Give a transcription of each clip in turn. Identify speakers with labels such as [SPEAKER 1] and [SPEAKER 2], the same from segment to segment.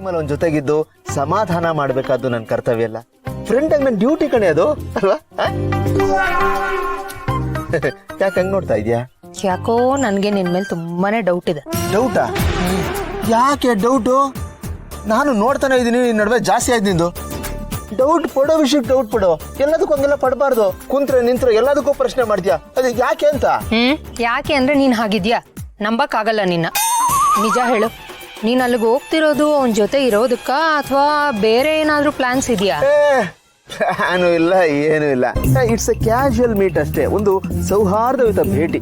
[SPEAKER 1] ಟೈಮಲ್ಲಿ ಅವನ ಜೊತೆಗಿದ್ದು ಸಮಾಧಾನ ಮಾಡ್ಬೇಕಾದ್ದು ನನ್ನ ಕರ್ತವ್ಯ ಅಲ್ಲ, ಫ್ರೆಂಡ್ ಆಗಿ ನನ್ನ ಡ್ಯೂಟಿ ಕಣೆ ಅದು ಅಲ್ವಾ? ಯಾಕೆ ಹಂಗ್ ನೋಡ್ತಾ ಇದ್ಯಾ?
[SPEAKER 2] ಯಾಕೋ ನನ್ಗೆ ನಿನ್ ಮೇಲೆ ತುಂಬಾನೇ ಡೌಟ್ ಇದೆ.
[SPEAKER 1] ಡೌಟಾ? ಯಾಕೆ ಡೌಟು? ನಾನು ನೋಡ್ತಾನೆ ಇದ್ದೀನಿ, ನಿನ್ನ ನಡುವೆ ಜಾಸ್ತಿ ಆಯ್ತು ನಿಂದು. ಡೌಟ್ ಪಡೋ ವಿಷಯಕ್ಕೆ ಡೌಟ್ ಪಡೋ, ಎಲ್ಲದಕ್ಕೂ ಹಂಗೆಲ್ಲ ಪಡಬಾರ್ದು. ಕುಂತ್ರೆ ನಿಂತ್ರೆ ಎಲ್ಲದಕ್ಕೂ ಪ್ರಶ್ನೆ ಮಾಡ್ತೀಯಾ, ಅದು ಯಾಕೆ ಅಂತ?
[SPEAKER 2] ಯಾಕೆ ಅಂದ್ರೆ ನೀನ್ ಹಾಗಿದ್ಯಾ, ನಂಬಕ್ ಆಗಲ್ಲ ನಿನ್ನ. ನಿಜ ಹೇಳು, ನೀನ್ ಅಲ್ಲಿಗೆ ಹೋಗ್ತಿರೋದು ಅವನ ಜೊತೆ ಇರೋದಕ್ಕ ಅಥವಾ ಬೇರೆ ಏನಾದ್ರೂ ಪ್ಲಾನ್ಸ್ ಇದೆಯಾ?
[SPEAKER 1] ಪ್ಲಾನು ಇಲ್ಲ, ಏನು ಇಲ್ಲ. ಇಟ್ಸ್ ಎ ಕ್ಯಾಶುವಲ್ ಮೀಟ್ ಅಷ್ಟೇ, ಒಂದು ಸೌಹಾರ್ದಯುತ ಭೇಟಿ.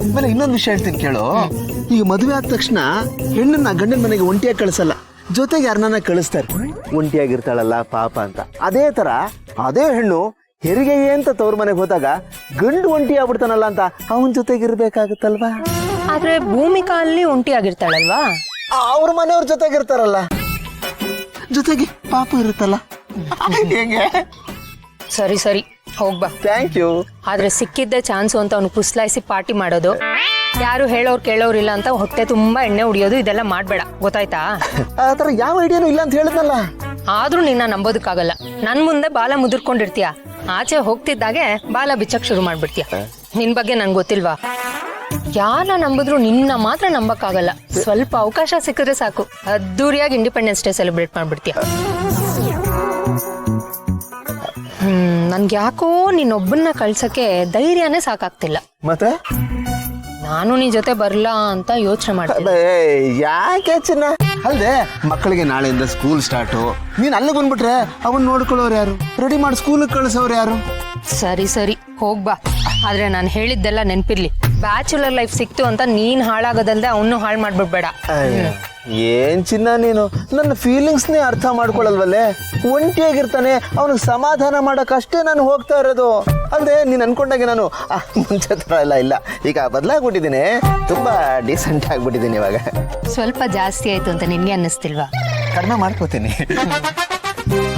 [SPEAKER 1] ಆಮೇಲೆ ಇನ್ನೊಂದು ವಿಷಯ ಹೇಳ್ತೀನಿ ಕೇಳು. ಈಗ ಮದುವೆ ಆದ ತಕ್ಷಣ ಹೆಣ್ಣನ್ನ ಗಂಡನ ಮನೆಗೆ ಒಂಟಿಯಾಗಿ ಕಳಿಸಲ್ಲ, ಜೊತೆಗೆ ಯಾರನ್ನ ಕಳಿಸ್ತಾರೆ. ಒಂಟಿಯಾಗಿರ್ತಾಳಲ್ಲ ಪಾಪ ಅಂತ. ಅದೇ ತರ ಅದೇ ಹೆಣ್ಣು ಹೆರಿಗೆ ಅಂತ ತವ್ರ ಮನೆಗೆ ಹೋದಾಗ ಗಂಡು ಒಂಟಿ ಆಗ್ಬಿಡ್ತಾನಲ್ಲ ಅಂತ ಅವನ ಜೊತೆಗಿರ್ಬೇಕಾಗತ್ತಲ್ವಾ?
[SPEAKER 2] ಆದ್ರೆ ಭೂಮಿಕಾ ಅಲ್ಲಿ ಒಂಟಿ ಆಗಿರ್ತಾಳಲ್ವಾ?
[SPEAKER 1] ಅವ್ರ ಮನೆಯವ್ರ ಜೊತೆಗಿರ್ತಾರಲ್ಲ, ಜೊತೆಗೆ ಪಾಪ ಇರುತ್ತಲ್ಲ. ಹೆಂಗೆ?
[SPEAKER 2] ಸರಿ ಸರಿ ಹೋಗ್ಬಾ.
[SPEAKER 1] Thank you.
[SPEAKER 2] ಆದ್ರೆ ಸಿಕ್ಕಿದ್ದೆ ಚಾನ್ಸು ಅಂತ ಅವ್ನು ಕುಸ್ಲಾಯಿಸಿ ಪಾರ್ಟಿ ಮಾಡೋದು, ಯಾರು ಹೇಳೋರು ಕೇಳೋರಿಲ್ಲ ಅಂತ ಹೊಟ್ಟೆ ತುಂಬಾ ಎಣ್ಣೆ ಉಡಿಯೋದು, ಇದೆಲ್ಲ ಮಾಡ್ಬೇಡ, ಗೊತ್ತಾಯ್ತಾ?
[SPEAKER 1] ಆತರ ಯಾವ ಐಡಿಯಾನು ಇಲ್ಲ ಅಂತ ಹೇಳಿದ್ನಲ್ಲ.
[SPEAKER 2] ಆದ್ರೂ ನಿನ್ನ ನಂಬೋದಕ್ಕಾಗಲ್ಲ. ನನ್ ಮುಂದೆ ಬಾಲ ಮುದುರ್ಕೊಂಡಿರ್ತೀಯ, ಆಚೆ ಹೋಗ್ತಿದ್ದಾಗೆ ಬಾಲ ಬಿಚ್ಚಕ್ ಶುರು ಮಾಡ್ಬಿಡ್ತೀಯ. ನಿನ್ ಬಗ್ಗೆ ನನ್ಗೆ ಗೊತ್ತಿಲ್ವಾ? ಯಾರ ನಂಬಿದ್ರು ನಿನ್ನ ಮಾತ್ರ ನಂಬಕ್ಕಾಗಲ್ಲ. ಸ್ವಲ್ಪ ಅವಕಾಶ ಸಿಕ್ಕಿದ್ರೆ ಸಾಕು, ಅದ್ದೂರಿಯಾಗಿ ಇಂಡಿಪೆಂಡೆನ್ಸ್ ಡೇ ಸೆಲೆಬ್ರೇಟ್ ಮಾಡ್ಬಿಡ್ತೀಯ. ನನ್ಗೆ ಯಾಕೋ ನೀನೊಬ್ಬನ್ನ ಕಳ್ಸಕ್ಕೆ ಧೈರ್ಯನೇ ಸಾಕಾಗ್ತಿಲ್ಲ.
[SPEAKER 1] ಮತ್ತೆ
[SPEAKER 2] ನಾನು ನೀ ಜೊತೆ ಬರ್ಲಾ ಅಂತ ಯೋಚನೆ ಮಾಡ್ತೀನಿ.
[SPEAKER 1] ಯಾಕೆ ಚಿನ್ನ? ಅಲ್ದೆ ಮಕ್ಕಳಿಗೆ ನಾಳೆಯಿಂದ ಸ್ಕೂಲ್ ಸ್ಟಾರ್ಟು, ನೀನ್ ಅಲ್ಲಿಗೆ ಬಂದ್ಬಿಟ್ರೆ ಅವನ್ ನೋಡ್ಕೊಳ್ಳೋರು ಯಾರು? ರೆಡಿ ಮಾಡಿ ಸ್ಕೂಲ್ ಕಳ್ಸೋರು ಯಾರು?
[SPEAKER 2] ಸರಿ ಸರಿ ಹೋಗ್ಬಾ, ಆದ್ರೆ ನಾನು ಹೇಳಿದ್ದೆಲ್ಲ ನೆನ್ಪಿರ್ಲಿ. ಬ್ಯಾಚುಲರ್ ಲೈಫ್ ಸಿಕ್ತು ಅಂತ ನೀನ್ ಹಾಳಾಗೋದಲ್ದೆ ಅವನು ಹಾಳು ಮಾಡ್ಬಿಡ್ಬೇಡ.
[SPEAKER 1] ಏನ್ ಚಿನ್ನ ನೀನು ನನ್ನ ಫೀಲಿಂಗ್ಸ್ನೇ ಅರ್ಥ ಮಾಡ್ಕೊಳಲ್ವಲ್ಲೇ? ಒಂಟಿಯಾಗಿರ್ತಾನೆ, ಅವನಿಗೆ ಸಮಾಧಾನ ಮಾಡಕ್ ಅಷ್ಟೇ ನಾನು ಹೋಗ್ತಾ ಇರೋದು. ಅಲ್ದೆ ನೀನ್ ಅನ್ಕೊಂಡಾಗೆ ನಾನು ಮುಂಚೆ ತರ ಎಲ್ಲ ಇಲ್ಲ, ಈಗ ಬದಲಾಗ್ಬಿಟ್ಟಿದ್ದೀನಿ, ತುಂಬಾ ಡೀಸೆಂಟ್ ಆಗ್ಬಿಟ್ಟಿದ್ದೀನಿ ಇವಾಗ.
[SPEAKER 2] ಸ್ವಲ್ಪ ಜಾಸ್ತಿ ಆಯ್ತು ಅಂತ ನಿನ್ಗೆ ಅನ್ನಿಸ್ತಿಲ್ವಾ?
[SPEAKER 1] ಕಡಿಮೆ ಮಾಡ್ಕೋತೀನಿ.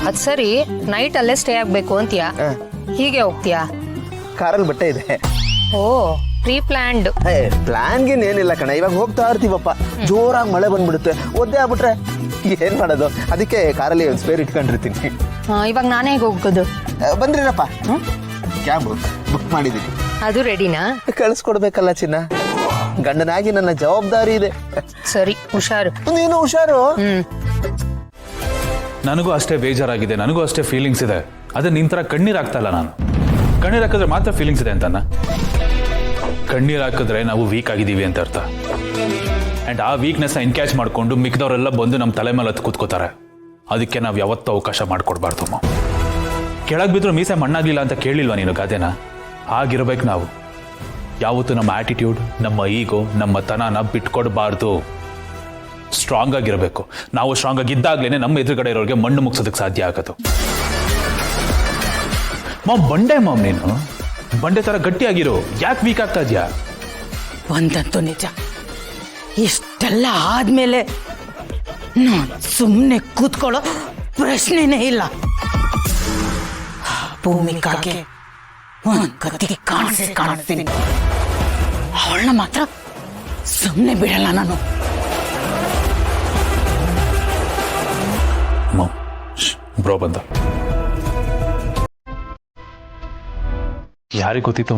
[SPEAKER 2] ಅದ್ ಸರಿ, ನೈಟ್ ಅಲ್ಲೇ ಸ್ಟೇ ಆಗ್ಬೇಕು ಅಂತೀಯಾ? ಹೀಗೆ ಹೋಗ್ತೀಯಾ?
[SPEAKER 1] ಕಾರಲ್ಲಿ ಬಟ್ಟೆ ಇದೆ.
[SPEAKER 2] ಓ, ಪ್ರೀ ಪ್ಲಾನ್ಡ್.
[SPEAKER 1] ಪ್ಲಾನ್ಗಿನ್ ಏನಿಲ್ಲ ಕಣ, ಇವಾಗ ಹೋಗ್ತಾ ಇರ್ತೀವಪ್ಪ, ಜೋರಾಗಿ ಮಳೆ ಬಂದ್ಬಿಡುತ್ತೆ, ಒದ್ದೆ ಆಗ್ಬಿಟ್ರೆ ಏನ್ ಮಾಡೋದು? ಅದಕ್ಕೆ ಕಾರಲ್ಲಿ ಒಂದು ಸ್ಪೇರ್ ಇಟ್ಕೊಂಡಿರ್ತೀನಿ.
[SPEAKER 2] ಇವಾಗ ನಾನೇ ಹೇಗೆ ಹೋಗೋದು?
[SPEAKER 1] ಬಂದ್ರಿರಪ್ಪ, ಕ್ಯಾಬ್ ಬುಕ್ ಮಾಡಿದ್ದೀನಿ.
[SPEAKER 2] ಅದು ರೆಡಿನಾ?
[SPEAKER 1] ಕಳಿಸ್ಕೊಡ್ಬೇಕಲ್ಲ ಚಿನ್ನ, ಗಂಡನಾಗಿ ನನ್ನ ಜವಾಬ್ದಾರಿ ಇದೆ.
[SPEAKER 2] ಸರಿ, ಹುಷಾರು.
[SPEAKER 1] ನೀನು ಹುಷಾರು.
[SPEAKER 3] ನನಗೂ ಅಷ್ಟೇ ಬೇಜಾರಾಗಿದೆ, ನನಗೂ ಅಷ್ಟೇ ಫೀಲಿಂಗ್ಸ್ ಇದೆ. ಅದೇ ನಿನ್ ತರ ಕಣ್ಣೀರ್ ಹಾಕ್ತಲ್ಲ. ನಾನು ಕಣ್ಣೀರ್ ಹಾಕಿದ್ರೆ ಮಾತ್ರ ಫೀಲಿಂಗ್ಸ್ ಇದೆ ಅಂತನ? ಕಣ್ಣೀರ್ ಹಾಕಿದ್ರೆ ನಾವು ವೀಕ್ ಆಗಿದ್ದೀವಿ ಅಂತ ಅರ್ಥ. ಅಂಡ್ ಆ ವೀಕ್ನೆಸ್ ಎನ್ಕ್ಯಾಚ್ ಮಾಡ್ಕೊಂಡು ಮಿಕ್ದವರೆಲ್ಲ ಬಂದು ನಮ್ಮ ತಲೆ ಮೇಲೆ ಹತ್ತು ಕೂತ್ಕೋತಾರೆ. ಅದಕ್ಕೆ ನಾವು ಯಾವತ್ತೂ ಅವಕಾಶ ಮಾಡ್ಕೊಡ್ಬಾರ್ದು. ಕೆಳಗೆ ಬಿದ್ರು ಮೀಸೆ ಮಣ್ಣಾಗ್ಲಿಲ್ಲ ಅಂತ ಕೇಳಿಲ್ವಾ ನೀನು ಗಾದೆನ? ಆಗಿರ್ಬೇಕು ನಾವು. ಯಾವತ್ತೂ ನಮ್ಮ ಆಟಿಟ್ಯೂಡ್, ನಮ್ಮ ಈಗೋ, ನಮ್ಮ ತನನ ಬಿಟ್ಕೊಡ್ಬಾರ್ದು. ಸ್ಟ್ರಾಂಗ್ ಆಗಿರಬೇಕು. ನಾವು ಸ್ಟ್ರಾಂಗ್ ಆಗಿದ್ದಾಗ್ಲೇನೆ ನಮ್ಮ ಎದುರುಗಡೆ ಇರೋರಿಗೆ ಮಣ್ಣು ಮುಗಿಸೋದಕ್ಕೆ ಸಾಧ್ಯ ಆಗೋದು. ಬಂಡೆ ನೀನು ಬಂಡೆ ತರ ಗಟ್ಟಿಯಾಗಿರೋ, ಯಾಕೆ ವೀಕ್ ಆಗ್ತಾ ಇದ್ಯಾ?
[SPEAKER 4] ಒಂದಂತೂ ನಿಜ, ಇಷ್ಟೆಲ್ಲ ಆದ್ಮೇಲೆ ನಾನ್ ಸುಮ್ಮನೆ ಕೂತ್ಕೊಳ್ಳೋ ಪ್ರಶ್ನೆನೇ ಇಲ್ಲ. ಭೂಮಿಕಾಗೆ ಒಂದ್ ಗತಿ ಕಾಣಿಸ್ತೀನಿ, ಅವಳನ್ನ ಮಾತ್ರ ಸುಮ್ಮನೆ ಬಿಡಲ್ಲ ನಾನು.
[SPEAKER 3] ಬ್ರೋ ಬಂದ. ಯಾರಿಗೆ ಗೊತ್ತಿತ್ತು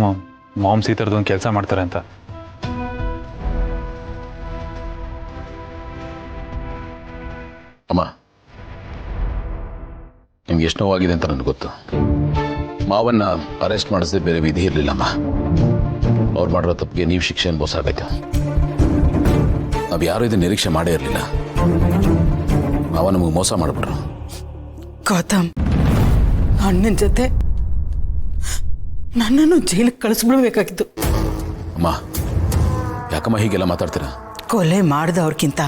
[SPEAKER 3] ಮಾಮ್ಸ್ ಈ ಥರದೊಂದು ಕೆಲಸ ಮಾಡ್ತಾರೆ ಅಂತ?
[SPEAKER 5] ಅಮ್ಮ, ನಿಮ್ಗೆ ಎಷ್ಟು ನೋವಾಗಿದೆ ಅಂತ ನನಗೆ ಗೊತ್ತು. ಮಾವನ್ನ ಅರೆಸ್ಟ್ ಮಾಡಿಸದೆ ಬೇರೆ ವಿಧಿ ಇರಲಿಲ್ಲಮ್ಮ. ಅವ್ರು ಮಾಡಿರೋ ತಪ್ಪಿಗೆ ನೀವು ಶಿಕ್ಷೆ ಅನುಭವಿಸಾಗೈತೆ. ನಾವು ಯಾರು ಇದನ್ನ ನಿರೀಕ್ಷೆ ಮಾಡೇ ಇರಲಿಲ್ಲ. ಮಾವ ನಮಗೆ ಮೋಸ ಮಾಡಿಬಿಟ್ರು.
[SPEAKER 4] ಗೌತಮ್, ಅಣ್ಣನ ಜೊತೆ ನನ್ನನ್ನು ಜೈಲಿಗೆ ಕಳಿಸ್ಬಿಡ್ಬೇಕಾಗಿತ್ತು.
[SPEAKER 5] ಅಮ್ಮ, ಯಾಕಮ್ಮ ಹೀಗೆಲ್ಲ ಮಾತಾಡ್ತೀರಾ?
[SPEAKER 4] ಕೊಲೆ ಮಾಡಿದವ್ರಿಗಿಂತ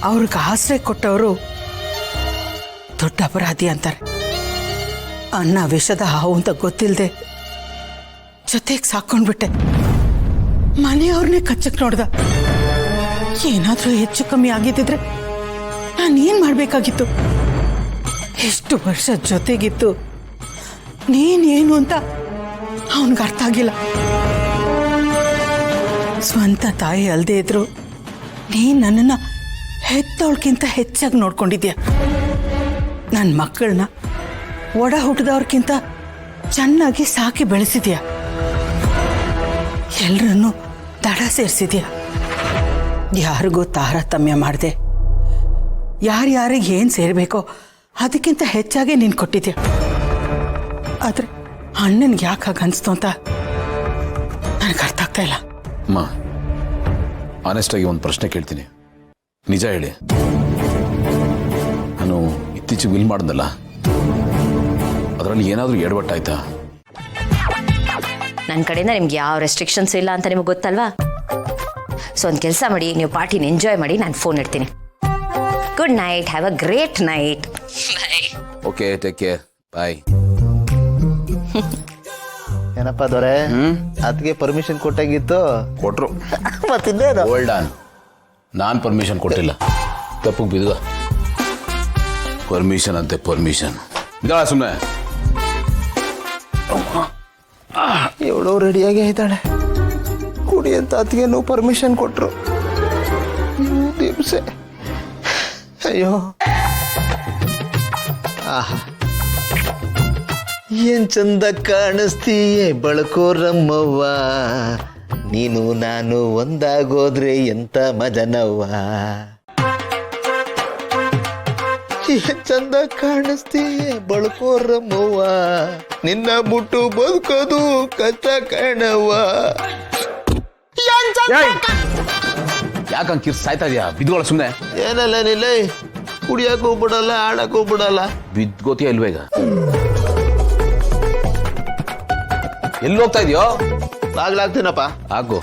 [SPEAKER 4] ಅವ್ರಿಗೆ ಆಶ್ರಯ ಕೊಟ್ಟವರು ದೊಡ್ಡ ಅಪರಾಧಿ ಅಂತಾರೆ. ಅಣ್ಣ ವಿಷದ ಹಾವು ಅಂತ ಗೊತ್ತಿಲ್ಲದೆ ಜೊತೆಗೆ ಸಾಕೊಂಡ್ಬಿಟ್ಟೆ. ಮನೆಯವ್ರನ್ನೇ ಕಚ್ಚಕ್ ನೋಡ್ದ. ಏನಾದ್ರೂ ಹೆಚ್ಚು ಕಮ್ಮಿ ಆಗಿದ್ದಿದ್ರೆ ನಾನೇನ್ ಮಾಡ್ಬೇಕಾಗಿತ್ತು? ಎಷ್ಟು ವರ್ಷ ಜೊತೆಗಿತ್ತು, ನೀನೇನು ಅಂತ ಅವನ್ಗೆ ಅರ್ಥ ಆಗಿಲ್ಲ. ಸ್ವಂತ ತಾಯಿ ಅಲ್ದೇ ಇದ್ರು ನೀನ್ ನನ್ನನ್ನ ಹೆತ್ತವಳ್ಕಿಂತ ಹೆಚ್ಚಾಗಿ ನೋಡ್ಕೊಂಡಿದ್ಯಾ. ನನ್ನ ಮಕ್ಕಳನ್ನ ಒಡ ಹುಟ್ಟಿದವ್ರಕ್ಕಿಂತ ಚೆನ್ನಾಗಿ ಸಾಕಿ ಬೆಳೆಸಿದ್ಯಾ. ಎಲ್ರನ್ನೂ ದಡ ಸೇರಿಸಿದ್ಯಾ. ಯಾರಿಗೂ ತಾರತಮ್ಯ ಮಾಡಿದೆ. ಯಾರ್ಯಾರಿಗೆ ಏನು ಸೇರಬೇಕೋ ಅದಕ್ಕಿಂತ ಹೆಚ್ಚಾಗಿ ನೀನು ಕೊಟ್ಟಿದ್ಯಾ. ಆದರೆ ಅಣ್ಣನಿಗೆ ಯಾಕೆ ಹಾಗೆ ಅನಿಸ್ತು ಅಂತ ನನಗೆ ಅರ್ಥ ಆಗ್ತಾ ಇಲ್ಲ.
[SPEAKER 5] ಅಮ್ಮ, ಆನೆಸ್ಟಾಗಿ ಒಂದು ಪ್ರಶ್ನೆ ಕೇಳ್ತೀನಿ, ನಿಜ ಹೇಳಿ. ನಾನು ಇತ್ತೀಚೆಗೆ ವಿಲ್ ಮಾಡಿದ್ನಲ್ಲ, ಅದರಲ್ಲಿ ಏನಾದರೂ ಎಡವಟ್ಟಾಯ್ತಾ?
[SPEAKER 6] ನನ್ನ ಕಡೆಯಿಂದ ನಿಮ್ಗೆ ಯಾವ ರೆಸ್ಟ್ರಿಕ್ಷನ್ಸ್ ಇಲ್ಲ ಅಂತ ನಿಮಗೆ ಗೊತ್ತಲ್ವಾ. ಸೊ ಒಂದು ಕೆಲಸ ಮಾಡಿ, ನೀವು ಪಾರ್ಟಿನ ಎಂಜಾಯ್ ಮಾಡಿ, ನಾನು ಫೋನ್ ಇಡ್ತೀನಿ. Good night, have a great night.
[SPEAKER 5] Okay, take care, bye.
[SPEAKER 1] ಏನಪ್ಪ ದೊರೆ, ಅದಕ್ಕೆ ಪರ್ಮಿಷನ್ ಕೊಟ್ಟಾಗಿತ್ತು.
[SPEAKER 5] ಕೊಟ್ರು
[SPEAKER 1] ಮತ್ತಿನ್ನೇನು?
[SPEAKER 5] ಹೋಲ್ಡ್ ಆನ್, ನಾನು ಪರ್ಮಿಷನ್ ಕೊಟ್ಟಿಲ್ಲ. ತಪ್ಪು ಬಿದ್ದ ಪರ್ಮಿಷನ್ ಅಂತೆ ಪರ್ಮಿಷನ್. ಸುಮ್ಮನೆ
[SPEAKER 1] ಇವಳು ರೆಡಿಯಾಗಿ ಆಯ್ತಾಳೆ. ಕುಡಿ ಅಂತ ಅತ್ತಿಗೆನೂ ಪರ್ಮಿಷನ್ ಕೊಟ್ರು. ದಿವ್ಸೆ ಅಯ್ಯೋ, ಆಹಾ, ಏನ್ ಚಂದ ಕಾಣಿಸ್ತೀಯೇ ಬಳಕೋರಮ್ಮವ್ವ, ನೀನು ನಾನು ಒಂದಾಗೋದ್ರೆ ಎಂತ ಮಜನವ್ವ. ಏನ್ ಚಂದ ಕಾಣಿಸ್ತೀಯೇ ಬಳಕೋರಮ್ಮವ್ವ, ನಿನ್ನ ಬಿಟ್ಟು ಬದುಕೋದು ಕಷ್ಟ ಕಾಣವ್ವ.
[SPEAKER 5] ಯಾಕಂಗೆ ಕಿರ್ಸ್ ಸಾಯ್ತಾ ಇದೆಯಾ? ಬಿದ್ದುಗಳ ಸುಮ್ಮನೆ.
[SPEAKER 1] ಏನಲ್ಲ ನಿಲ್ಲ, ಕುಡಿಯಕ್ ಹೋಗ್ಬಿಡಲ್ಲ, ಆಡಕ್ ಹೋಗ್ಬಿಡಲ್ಲ.
[SPEAKER 5] ಬಿದ್ಗೋತಿಯ ಇಲ್ವ ಈಗ? ಎಲ್ಲಿ ಹೋಗ್ತಾ ಇದೆಯೋ?
[SPEAKER 1] ಆಗ್ಲಾಗ್ತೀನಪ್ಪ.
[SPEAKER 5] ಹಾಕು.